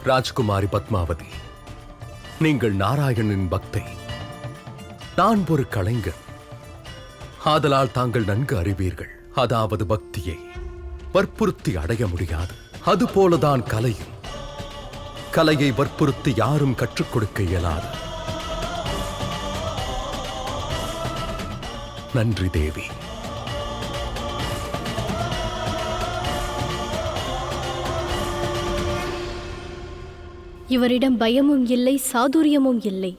ராஜ்குமாரி பத்மாவதி, நீங்கள் நாராயணனின் பக்தை, நான் ஒரு கலைஞர். ஆதலால் தாங்கள் நன்கு அறிவீர்கள். அதாவது பக்தியை வற்புறுத்தி அடைய முடியாது. அதுபோலதான் கலையும். கலையை வற்புறுத்தி யாரும் கற்றுக் கொடுக்க இயலாது. நன்றி தேவி. இவரிடம் பயமும் இல்லை, சாதுரியமும் இல்லை.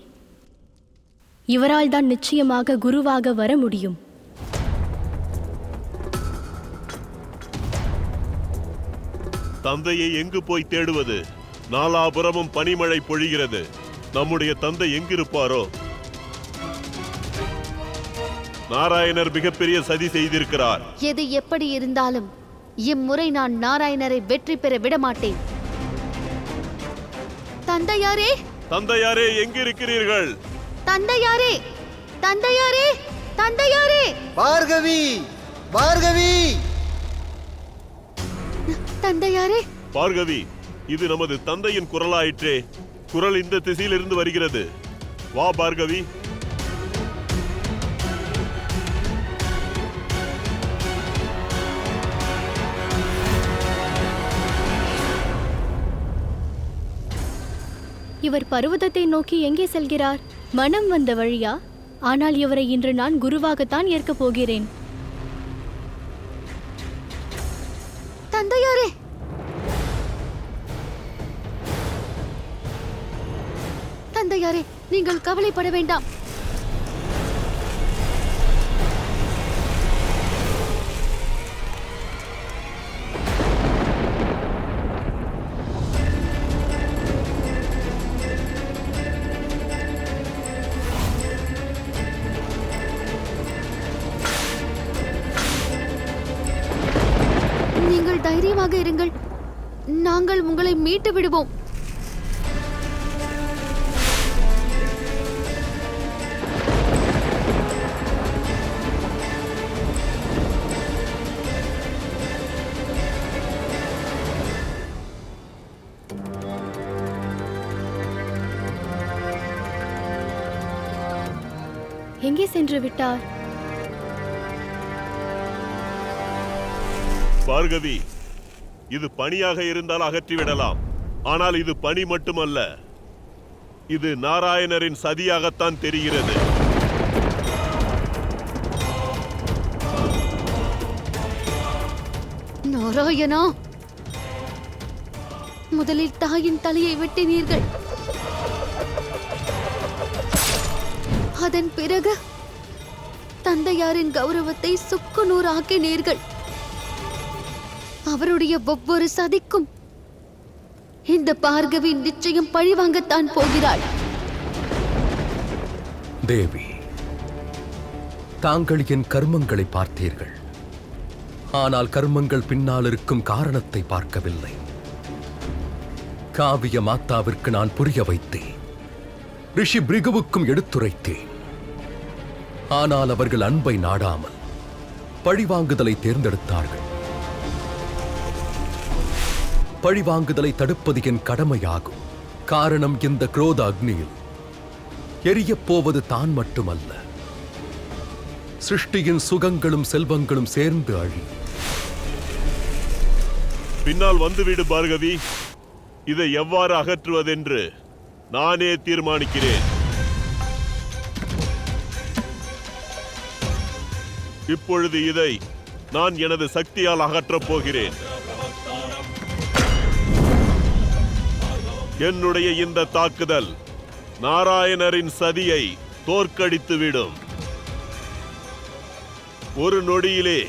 இவரால் தான் நிச்சயமாக குருவாக வர முடியும். தந்தையை எங்கு போய் தேடுவது? நாலாபுரமும் பனிமழை பொழிகிறது. நம்முடைய தந்தை எங்கிருப்பாரோ? நாராயணர் மிகப்பெரிய சதி செய்திருக்கிறார். எது எப்படி இருந்தாலும் இம்முறை நான் நாராயணரை வெற்றி பெற விடமாட்டேன். தந்தையாரே, தந்தையாரே, எங்கிருக்கிறீர்கள்? தந்தையாரே, தந்தையாரே, தந்தையாரே! பார்கவி, பார்கவி! தந்தையாரே! பார்கவி, இது நமது தந்தையின் குரலாயிற்றே. குரல் இந்த திசையிலிருந்து வருகிறது. வா பார்கவி. இவர் பர்வதத்தை நோக்கி எங்கே செல்கிறார்? மனம் வந்த வழியா? ஆனால் இவரை இன்று நான் குருவாகத்தான் ஏற்கப் போகிறேன். தந்தையாரே! தந்தையாரே, நீங்கள் கவலைப்பட வேண்டாம். நீங்கள் தைரியமாக இருங்கள். நாங்கள் உங்களை மீட்டு விடுவோம். எங்கே சென்று விட்டார்? பார்கவி, இது பணியாக இருந்தால் அகற்றிவிடலாம். ஆனால் இது பணி மட்டுமல்ல, இது நாராயணரின் சதியாகத்தான் தெரிகிறது. நாராயணா, முதலில் தாயின் தலையை வெட்டினீர்கள். அதன் பிறகு தந்தையாரின் கௌரவத்தை சுக்குநூறு ஆக்கினீர்கள். அவருடைய ஒவ்வொரு சதிக்கும் இந்த பார்கவி நிச்சயம் பழிவாங்கத்தான் போகிறாள். தேவி, தாங்கள் என் கர்மங்களை பார்த்தீர்கள். ஆனால் கர்மங்கள் பின்னால் இருக்கும் காரணத்தை பார்க்கவில்லை. காவிய மாதாவிற்கு நான் புரிய வைத்தேன். ரிஷி பிருகுவுக்கும் எடுத்துரைத்தேன். ஆனால் அவர்கள் அன்பை நாடாமல் பழிவாங்குதலை தேர்ந்தெடுத்தார்கள். பழிவாங்குதலை தடுப்பது என் கடமையாகும். காரணம், இந்த குரோத அக்னியில் எரியப் போவது தான் மட்டுமல்ல, சிருஷ்டியின் சுகங்களும் செல்வங்களும் சேர்ந்து அழி. பின்னால் வந்துவிடு பார்கவி. இதை எவ்வாறு அகற்றுவதென்று நானே தீர்மானிக்கிறேன். இப்பொழுது இதை நான் எனது சக்தியால் அகற்றப் போகிறேன். என்னுடைய இந்த தாக்குதல் நாராயணரின் சதியை தோற்கடித்துவிடும். ஒரு நொடியிலே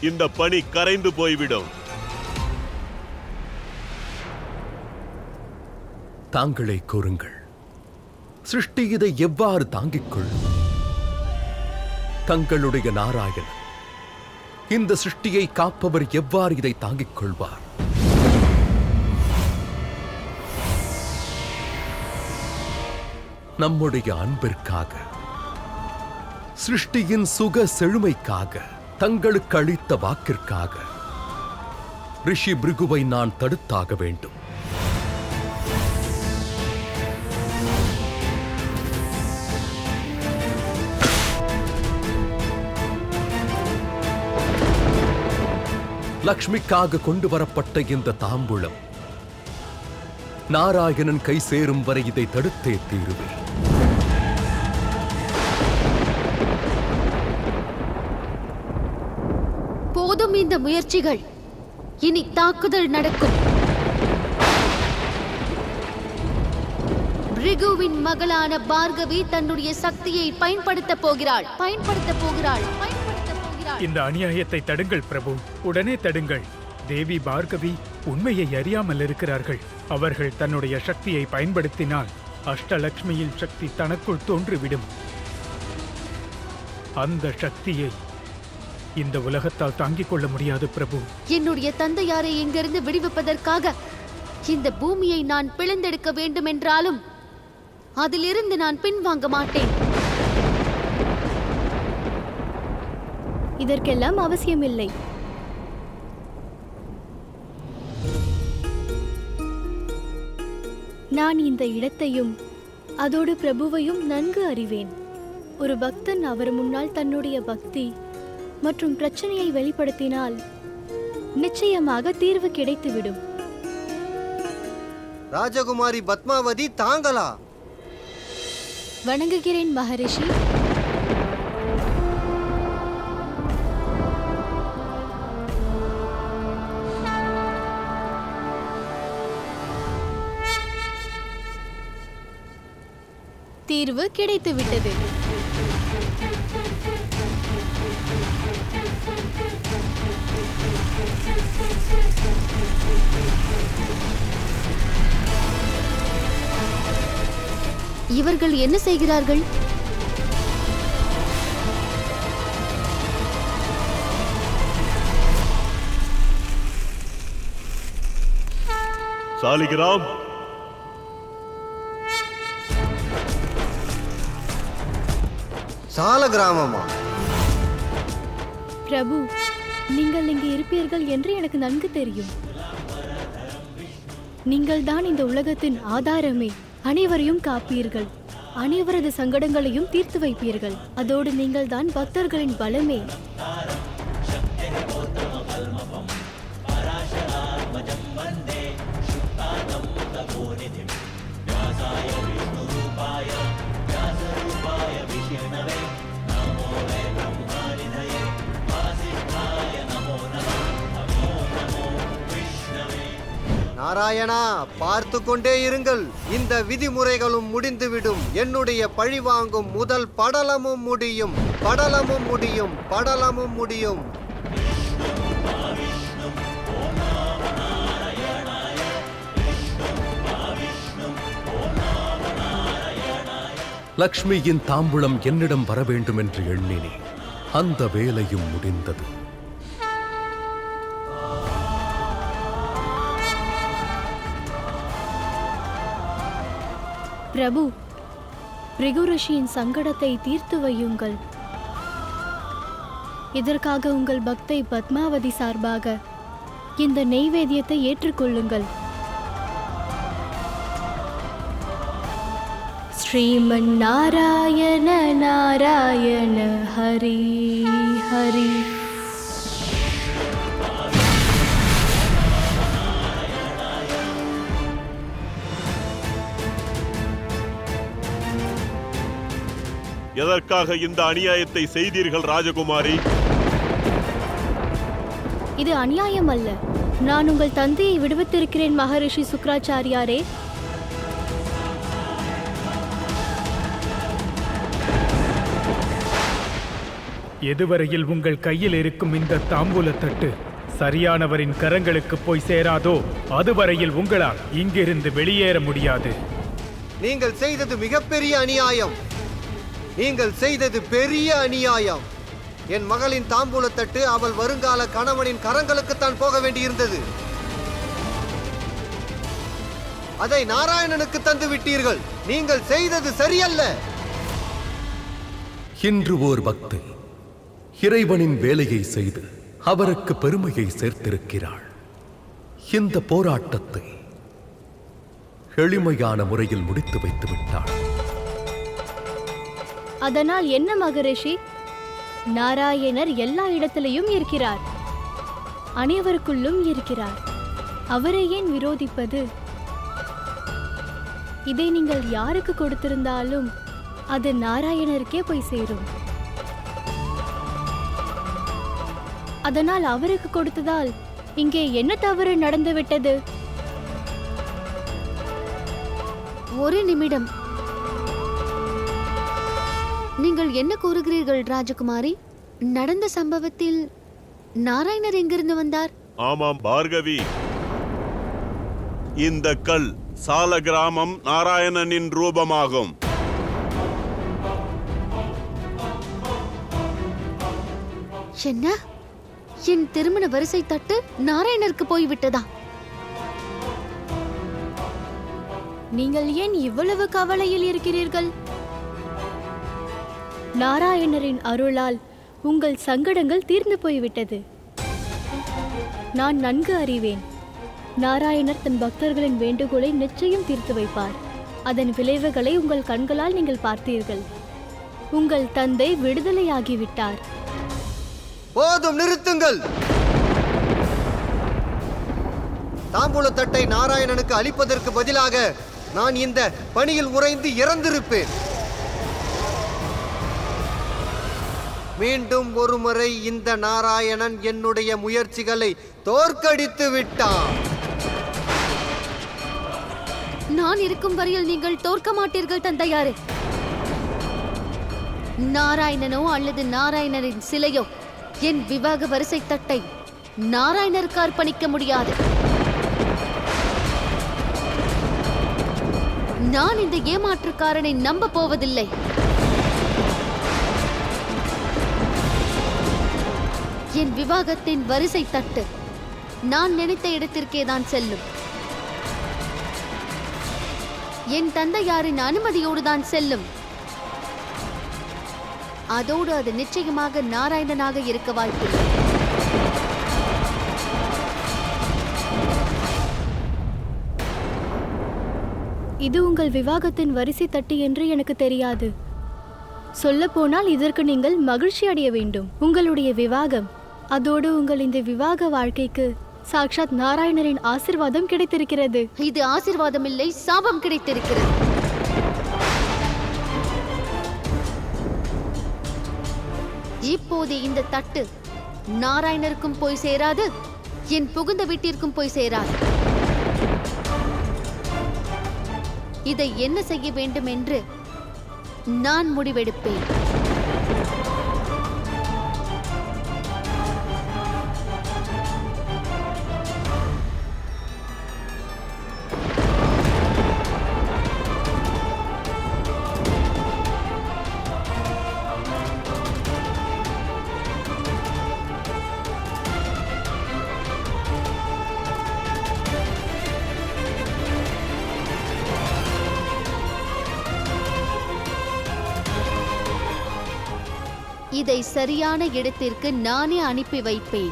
இந்த பனி கரைந்து போய்விடும். தாங்களே கூறுங்கள், சிருஷ்டி இதை எவ்வாறு தாங்கிக் கொள்ளும்? தங்களுடைய நாராயணன், இந்த சிருஷ்டியை காப்பவர் எவ்வாறு இதை தாங்கிக் கொள்வார்? நம்முடைய அன்பிற்காக, சிருஷ்டியின் சுக செழுமைக்காக, தங்களுக்கு அளித்த வாக்கிற்காக ரிஷி பிருகுவை நான் தடுத்தாக வேண்டும். லக்ஷ்மிக்காக கொண்டு வரப்பட்ட இந்த தாம்பூலம் நாராயணன் கை சேரும் வரை இதை தடுத்தே தீருவேன். போதும் இந்த முயற்சிகள். இனி தாக்குதல் நடக்கும். பிருகுவின் மகளான பார்கவி தன்னுடைய சக்தியை பயன்படுத்தப் போகிறாள். இந்த அநியாயத்தை தடுங்கள் பிரபு, உடனே தடுங்கள். தேவி பார்கவி உண்மையை அறியாமல் இருக்கிறார்கள். அவர்கள் தன்னுடைய சக்தியை பயன்படுத்தினால் அஷ்டலக்ஷ்மியின் சக்தி தனக்குள் தோன்றிவிடும். அந்த சக்தியை இந்த உலகத்தால் தாங்கிக் கொள்ள முடியாது பிரபு. என்னுடைய தந்தையாரை இங்கிருந்து விடுவிப்பதற்காக இந்த பூமியை நான் பிளந்தெடுக்க வேண்டும் என்றாலும் அதிலிருந்து நான் பின்வாங்க மாட்டேன். இதற்கெல்லாம் அவசியமில்லை. நான் இந்த இடத்தையும் அதோடு பிரபுவையும் நன்கு அறிவேன். ஒரு பக்தன் அவர் முன்னால் தன்னுடைய பக்தி மற்றும் பிரச்சனையை வெளிப்படுத்தினால் நிச்சயமாக தீர்வு கிடைத்துவிடும். ராஜகுமாரி பத்மாவதி தாங்களா? வணங்குகிறேன் மகரிஷி. தீர்வு கிடைத்துவிட்டது. இவர்கள் என்ன செய்கிறார்கள்? சாலிகிராம், சால கிராமமா? பிரபு, நீங்கள் இங்கு இருப்பீர்கள் என்று எனக்கு நன்கு தெரியும். நீங்கள் தான் இந்த உலகத்தின் ஆதாரமே. அனைவரையும் காப்பீர்கள், அனைவரது சங்கடங்களையும் தீர்த்து வைப்பீர்கள். அதோடு நீங்கள் தான் பக்தர்களின் பலமே. நாராயணா, பார்த்து கொண்டே இருங்கள். இந்த விதிமுறைகளும் முடிந்துவிடும். என்னுடைய பழிவாங்கும் முதல் படலமும் முடியும். படலமும் முடியும். படலமும் முடியும். லக்ஷ்மியின் தாம்பூலம் என்னிடம் வர வேண்டும் என்று எண்ணினேன். அந்த வேலையும் முடிந்தது. பிரபு, பிருகு ரிஷியின் சங்கடத்தை தீர்த்து வையுங்கள். இதற்காக உங்கள் பக்தை பத்மாவதி சார்பாக இந்த நெய்வேத்தியத்தை ஏற்றுக்கொள்ளுங்கள். ஸ்ரீமன் நாராயண நாராயண ஹரி ஹரி. எதற்காக இந்த அநியாயத்தை செய்தீர்கள் ராஜகுமாரி? இது அநியாயம் அல்ல. நான் உங்கள் தந்தையை விடுவித்திருக்கிறேன் மகரிஷி சுக்ராச்சாரியாரே. எதுவரையில் உங்கள் கையில் இருக்கும் இந்த தாம்பூலத்தட்டு சரியானவரின் கரங்களுக்கு போய் சேராதோ அதுவரையில் உங்களால் இங்கிருந்து வெளியேற முடியாது. நீங்கள் செய்தது மிகப்பெரிய அநியாயம். நீங்கள் செய்தது பெரிய அநியாயம். என் மகளின் தாம்பூலத்தட்டு அவள் வருங்கால கணவனின் கரங்களுக்குத்தான் போக வேண்டியிருந்தது. அதை நாராயணனுக்கு தந்து விட்டீர்கள். நீங்கள் செய்தது சரியல்ல. இன்று ஓர் பக்தை இறைவனின் வேலையை செய்து அவருக்கு பெருமையை சேர்த்திருக்கிறாள். இந்த போராட்டத்தை எளிமையான முறையில் முடித்து வைத்து விட்டாள். அதனால் என்ன மகரிஷி? நாராயணர் எல்லா இடத்திலையும் இருக்கிறார். அனைவருக்குள்ளும் இருக்கிறார். அவரை ஏன் விரோதிப்பது? இதை நீங்கள் யாருக்கு கொடுத்திருந்தாலும் அது நாராயணருக்கே போய் சேரும். அதனால் அவருக்கு கொடுத்ததால் இங்கே என்ன தவறு நடந்துவிட்டது? ஒரு நிமிடம். நீங்கள் என்ன கூறுகிறீர்கள் ராஜகுமாரி? நடந்த சம்பவத்தில் நாராயணர் எங்கிருந்து வந்தார்? ஆமாம் பார்கவி, இந்த கல் சால கிராமம் நாராயணனின் ரூபமாகும். என்ன? என் திருமண வரிசை தட்டு நாராயணருக்கு போய்விட்டதா? நீங்கள் ஏன் இவ்வளவு கவலையில் இருக்கிறீர்கள்? நாராயணரின் அருளால் உங்கள் சங்கடங்கள் தீர்ந்து போய்விட்டது. நான் நன்கு அறிவேன். நாராயணர் தன் பக்தர்களின் வேண்டுகோளை நிச்சயம் தீர்த்து வைப்பார். அதன் விளைவுகளை உங்கள் கண்களால் நீங்கள் பார்த்தீர்கள். உங்கள் தந்தை விடுதலையாகிவிட்டார். போதும், நிறுத்துங்கள். தாம்பூலத்தட்டை நாராயணனுக்கு அளிப்பதற்கு பதிலாக நான் இந்த பணியில் உறைந்து இறந்திருப்பேன். மீண்டும் ஒருமுறை இந்த நாராயணன் என்னுடைய முயற்சிகளை தோற்கடித்து விட்டான். நான் இருக்கும் வரையில் நீங்கள் தோற்க மாட்டீர்கள் தந்தையாரே. நாராயணனோ அல்லது நாராயணரின் சிலையோ என் விவாக வரிசை தட்டை நாராயணருக்கு அர்ப்பணிக்க முடியாது. நான் இந்த ஏமாற்றுக்காரனை நம்ப போவதில்லை. என் விவாகத்தின் வரிசை தட்டு நான் நினைத்த இடத்திற்கே தான் செல்லும். என் தந்தையாரின் அனுமதியோடு தான் செல்லும். அதோடு அது நிச்சயமாக நாராயணனாக இருக்க வாய்ப்பில்லை. இது உங்கள் விவாகத்தின் வரிசை தட்டு என்று எனக்கு தெரியாது. சொல்லப்போனால் இதற்கு நீங்கள் மகிழ்ச்சி அடைய வேண்டும். உங்களுடைய விவாகம், அதோடு உங்கள் இந்த விவாக வாழ்க்கைக்கு சாக்ஷாத் நாராயணரின் ஆசிர்வாதம் கிடைத்திருக்கிறது. இது ஆசிர்வாதம் இல்லை, சாபம் கிடைத்திருக்கிறது. இப்போது இந்த தட்டு நாராயணருக்கும் போய் சேராது, என் புகுந்த வீட்டிற்கும் போய் சேராது. இதை என்ன செய்ய வேண்டும் என்று நான் முடிவெடுப்பேன். இதை சரியான இடத்திற்கு நானே அனுப்பி வைப்பேன்.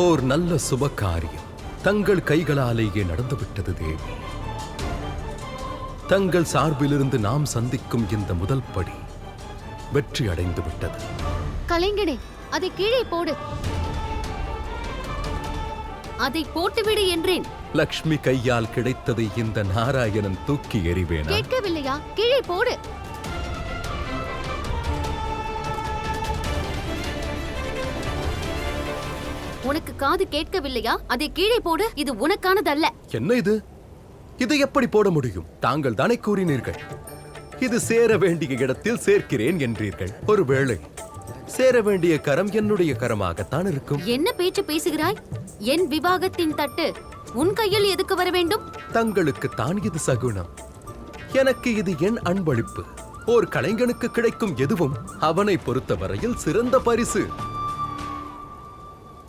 ஓர் நல்ல சுப காரியம் தங்கள் கைகளாலேயே நடந்துவிட்டது தேவி. தங்கள் சார்பிலிருந்து நாம் சந்திக்கும் இந்த முதல் படி வெற்றி அடைந்து விட்டது. கலைஞனே, அதை கீழே போடு. அதை போட்டுவிடு என்றேன். லக்ஷ்மி கையால் கிடைத்ததை இந்த நாராயணன் தூக்கி எறிவேனா? கேட்கவில்லையா? கீழே போடு. உனக்கு காது கேட்கவில்லையா? அதை கீழே போடு. இது உனக்கானதல்ல. என்ன இது? இதை எப்படி போட முடியும்? தாங்கள் தானே கூறினீர்கள் இது சேர வேண்டிய இடத்தில் சேர்க்கிறேன் என்றீர்கள். ஒருவேளை சேர வேண்டிய கரம் என்னுடைய கரமாகத்தான் இருக்கும். என்ன பேச்சு பேசுகிறாய்? என் விவாகத்தின் தட்டு உன் கையில் எதுக்கு வர வேண்டும்? தங்களுக்கு தான் இது சகுனம். எனக்கு இது என் அன்பளிப்பு. ஓர் கலைஞனுக்கு கிடைக்கும் எதுவும் அவனை பொறுத்தவரையில் சிறந்த பரிசு.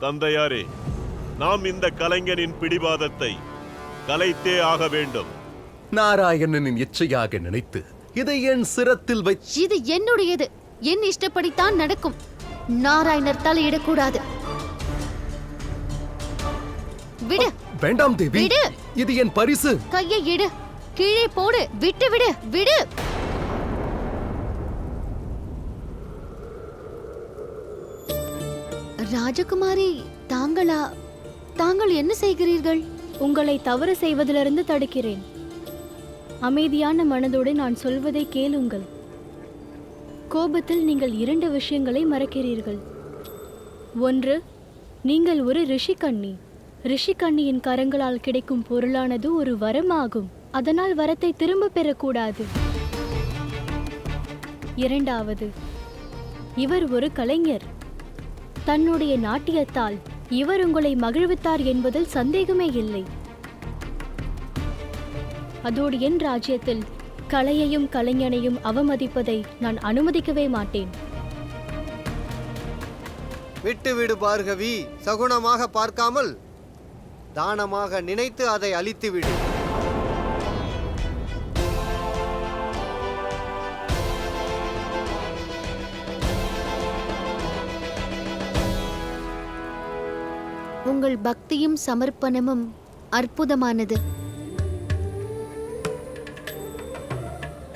தந்தையாரே, நாம் இந்த கலைஞனின் பிடிவாதத்தை கலைத்தே ஆக வேண்டும். நாராயணனின் இச்சையாக நினைத்து இதை என் சிரத்தில் வை. இது என்னுடையது. என் இஷ்டப்படித்தான் நடக்கும். நாராயணர் தலையிடக்கூடாது. விடு. வேண்டாம் தேவி, விடு. இது என் பரிசு. கையை எடு. கீழே போடு. விட்டு விடு. விடு. ராஜகுமாரி, தாங்கள் என்ன செய்கிறீர்கள்? உங்களை தவறு செய்வதிலிருந்து தடுக்கிறேன். அமைதியான மனதோடு நான் சொல்வதை கேளுங்கள். கோபத்தில் நீங்கள் 2 விஷயங்களை மறக்கிறீர்கள். ஒன்று, நீங்கள் ஒரு ரிஷிகன்னி. ரிஷிகன்னியின் கரங்களால் கிடைக்கும் பொருளானது ஒரு வரமாகும். அதனால் வரத்தை திரும்ப பெறக்கூடாது. இரண்டாவது, இவர் ஒரு கலைஞர். தன்னுடைய நாட்டியத்தால் இவர் உங்களை மகிழ்வித்தார் என்பதில் சந்தேகமே இல்லை. அதோடு என் ராஜ்யத்தில் கலையையும் கலைஞனையும் அவமதிப்பதை நான் அனுமதிக்கவே மாட்டேன். விட்டுவிடு பார்கவி. சகுனமாக பார்க்காமல் தானமாக நினைத்து அதை அழித்துவிடு. உங்கள் பக்தியும் சமர்ப்பணமும் அற்புதமானது.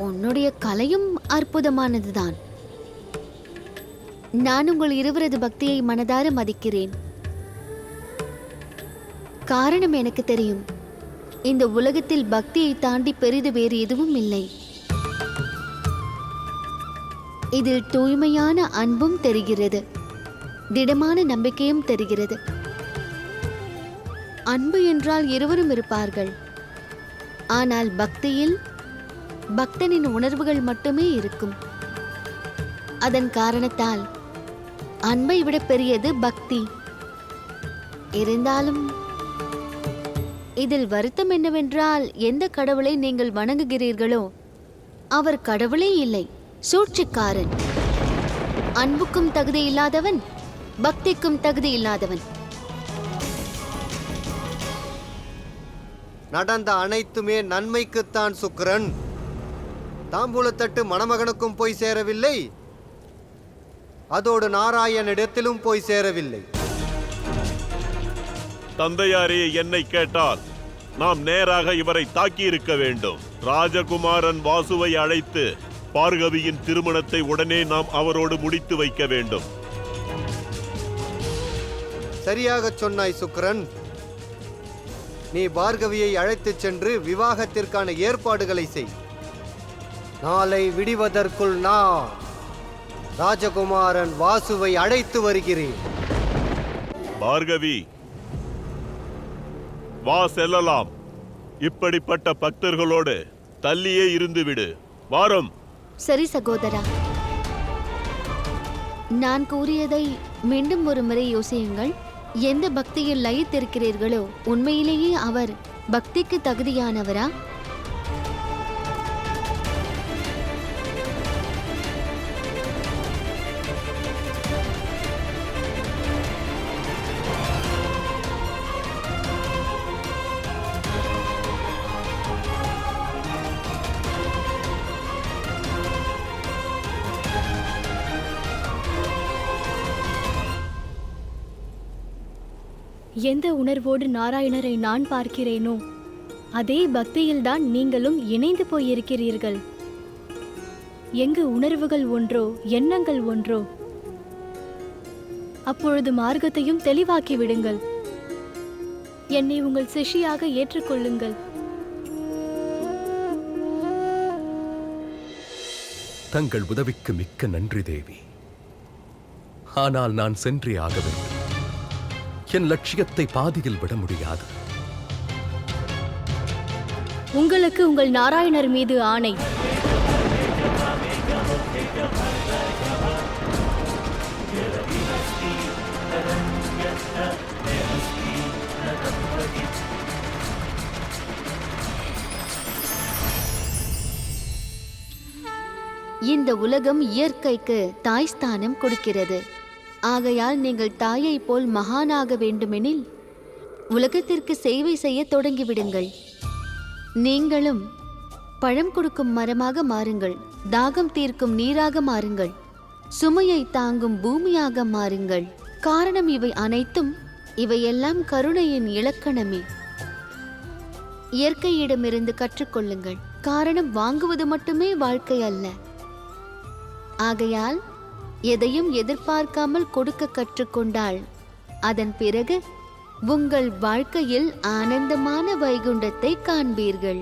உன்னுடைய கலையும் அற்புதமானதுதான். நான் உங்கள் இருவரது பக்தியை மனதார மதிக்கிறேன். காரணம் எனக்கு தெரியும். இந்த உலகத்தில் பக்தியை தாண்டி பெரிது வேறு எதுவும் இல்லை. இதில் தூய்மையான அன்பும் தெரிகிறது, திடமான நம்பிக்கையும் தெரிகிறது. அன்பு என்றால் இருவரும் இருப்பார்கள். ஆனால் பக்தியில் பக்தனின் உணர்வுகள் மட்டுமே இருக்கும். அதன் காரணத்தால் அன்பை விட பெரியது பக்தி. இருந்தாலும் இதில் வருத்தம் என்னவென்றால், எந்த கடவுளை நீங்கள் வணங்குகிறீர்களோ அவர் கடவுளே இல்லை, சூழ்ச்சிக்காரன். அன்புக்கும் தகுதி இல்லாதவன், பக்திக்கும் தகுதி இல்லாதவன். நடந்த அனைத்துமே நன்மைக்குத்தான் சுக்கிரன். தாம்பூலத்தட்டு மணமகனுக்கும் போய் சேரவில்லை, அதோடு நாராயணிடத்திலும் போய் சேரவில்லை. தந்தையாரே, என்னை கேட்டால் நாம் நேராக இவரை தாக்கி இருக்க வேண்டும். ராஜகுமாரன் வாசுவை அழைத்து பார்கவியின் திருமணத்தை உடனே நாம் அவரோடு முடித்து வைக்க வேண்டும். சரியாக சொன்னாய் சுக்கிரன். நீ பார்கவியை அழைத்துச் சென்று விவாகத்திற்கான ஏற்பாடுகளை செய். நாளை விடிவதற்குள் நான் ராஜகுமாரன் வாசுவை அழைத்து வருகிறேன். பார்கவி, வா செல்லலாம். இப்படிப்பட்ட பக்தர்களோடு தள்ளியே இருந்துவிடு. வாரம். சரி சகோதரா, நான் கூறியதை மீண்டும் ஒரு முறை யோசியுங்கள். எந்த பக்தியில் லயித்திருக்கிறீர்களோ உண்மையிலேயே அவர் பக்திக்கு தகுதியானவரா? எந்த உணர்வோடு நாராயணரை நான் பார்க்கிறேனோ அதே பக்தியில்தான் நீங்களும் இணைந்து போயிருக்கிறீர்கள். எங்கு உணர்வுகள் ஒன்றோ எண்ணங்கள் ஒன்றோ அப்பொழுது மார்க்கத்தையும் தெளிவாக்கி விடுங்கள். என்னை உங்கள் சிஷ்யாக ஏற்றுக்கொள்ளுங்கள். தங்கள் உதவிக்கு மிக்க நன்றி தேவி. ஆனால் நான் சென்றே ஆக வேண்டும். என் லட்சியத்தை பாதியில் விட முடியாது. உங்களுக்கு உங்கள் நாராயணர் மீது ஆணை. இந்த உலகம் இயற்கைக்கு தாய் ஸ்தானம் கொடுக்கிறது. ஆகையால் நீங்கள் தாயை போல் மகானாக வேண்டுமெனில் உலகத்திற்கு சேவை செய்ய தொடங்கிவிடுங்கள். நீங்களும் பழம் கொடுக்கும் மரமாக மாறுங்கள், தாகம் தீர்க்கும் நீராக மாறுங்கள், சுமையை தாங்கும் பூமியாக மாறுங்கள். காரணம் இவை அனைத்தும், இவையெல்லாம் கருணையின் இலக்கணமே. இயற்கையிடமிருந்து கற்றுக்கொள்ளுங்கள். காரணம் வாங்குவது மட்டுமே வாழ்க்கை அல்ல. ஆகையால் எதையும் எதிர்பார்க்காமல் கொடுக்க கற்றுக்கொண்டால் அதன் பிறகு உங்கள் வாழ்க்கையில் ஆனந்தமான வைகுண்டத்தை காண்பீர்கள்.